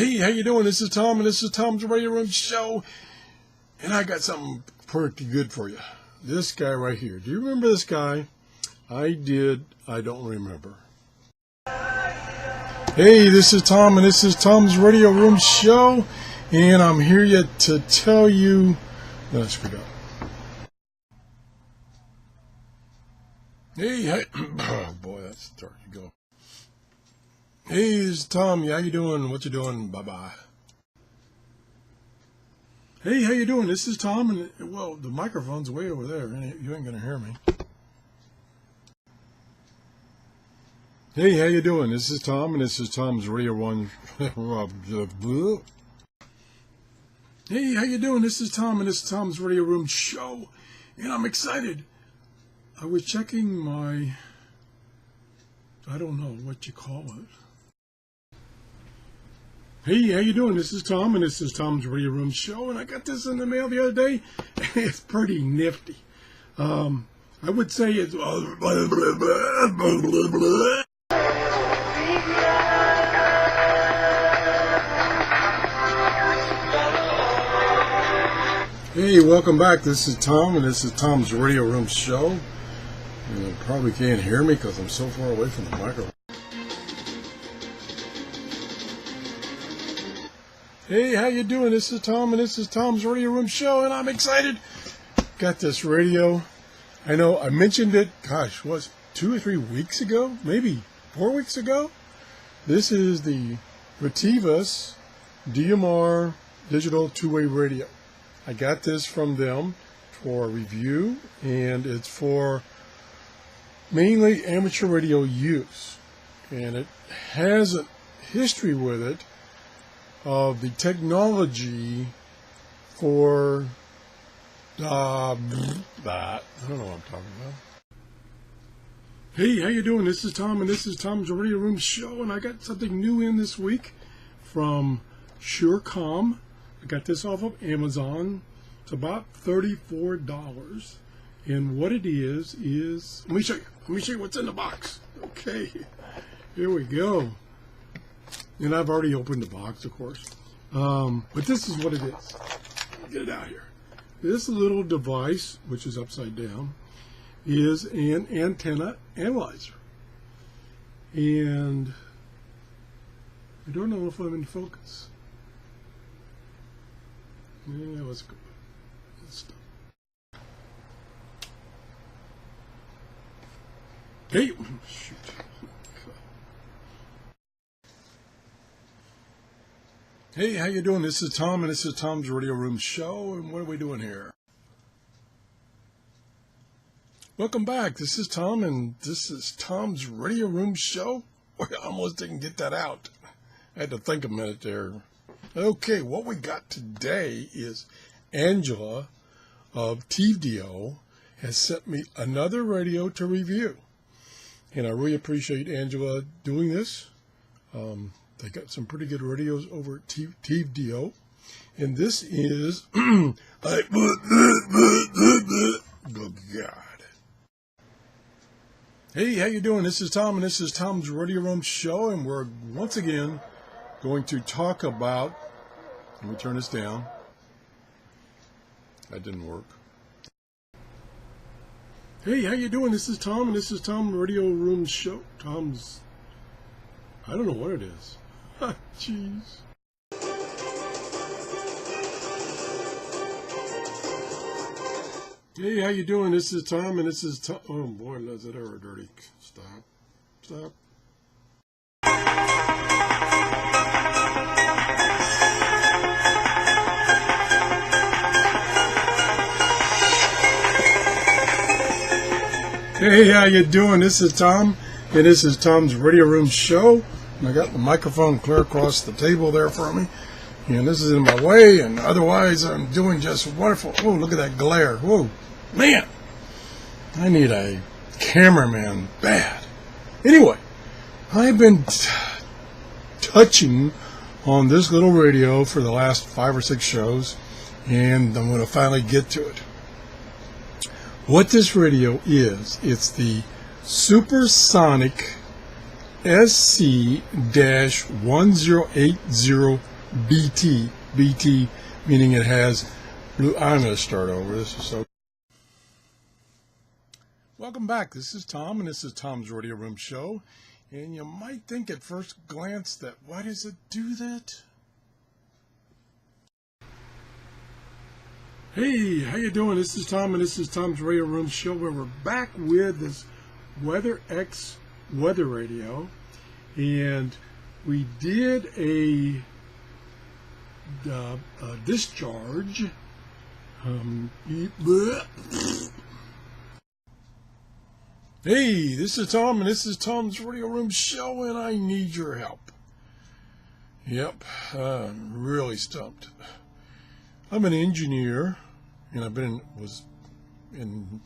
Hey, how you doing? This is Tom, and this is Tom's Radio Room Show, and I got something pretty good for you. This guy right here. Do you remember this guy? I did. I don't remember. Hey, this is Tom, and this is Tom's Radio Room Show, and I'm here yet to tell you. No, I screwed up. Hey, oh boy, that's dark. You go. Hey, this is Tom. How you doing? What you doing? Bye-bye. Hey, how you doing? This is Tom, and well, the microphone's way over there. You ain't gonna hear me. Hey, how you doing? This is Tom, and this is Tom's Radio One. Hey, how you doing? This is Tom, and this is Tom's Radio Room Show, and I'm excited. I was checking my, I don't know what you call it. Hey, how you doing? This is Tom, and this is Tom's Radio Room Show, and I got this in the mail the other day, and it's pretty nifty. I would say it's... Hey, welcome back. This is Tom, and this is Tom's Radio Room Show. And you probably can't hear me because I'm so far away from the microphone. Hey, how you doing? This is Tom, and this is Tom's Radio Room Show, and I'm excited. Got this radio. I know I mentioned it, gosh, was 2 or 3 weeks ago? Maybe 4 weeks ago? This is the Retivas DMR digital two-way radio. I got this from them for review, and it's for mainly amateur radio use. And it has a history with it of the technology for I don't know what I'm talking about. Hey, how you doing? This is Tom, and this is Tom's Radio Room Show, and I got something new in this week from SureCom. I got this off of Amazon. It's about $34, and what it is let me show you. Let me show you what's in the box. Okay, here we go. And I've already opened the box, of course. But this is what it is. Get it out here. This little device, which is upside down, is an antenna analyzer. And I don't know if I'm in focus. Yeah, let's go. Let's stop. Hey, shoot. Hey, how you doing? This is Tom, and this is Tom's Radio Room Show, and what are we doing here? Welcome back. This is Tom, and this is Tom's Radio Room Show. I almost didn't get that out. I had to think a minute there. Okay, what we got today is Angela of TVDO has sent me another radio to review, and I really appreciate Angela doing this. They got some pretty good radios over at TVDO. And this is... oh, God. Hey, how you doing? This is Tom, and this is Tom's Radio Room Show. And we're once again going to talk about... Let me turn this down. That didn't work. Hey, how you doing? This is Tom, and this is Tom's Radio Room Show. Tom's... I don't know what it is. Jeez. Hey, how you doing? This is Tom, and this is Tom. Oh boy, is it ever dirty? Stop. Stop. Hey, how you doing? This is Tom, and this is Tom's Radio Room Show. And I got the microphone clear across the table there for me. And this is in my way, and otherwise I'm doing just wonderful. Oh, look at that glare. Whoa, man. I need a cameraman bad. Anyway, I've been touching on this little radio for the last 5 or 6 shows, and I'm going to finally get to it. What this radio is, it's the Supersonic SC-1080 BT meaning it has blue. I'm going to start over. This is so. Welcome back. This is Tom, and this is Tom's Radio Room Show. And you might think at first glance that why does it do that? Hey, how you doing? This is Tom, and this is Tom's Radio Room Show, where we're back with this Weather X weather radio, and we did a discharge. Hey, this is Tom, and this is Tom's Radio Room Show, and I need your help. Yep, I'm really stumped. I'm an engineer, and was in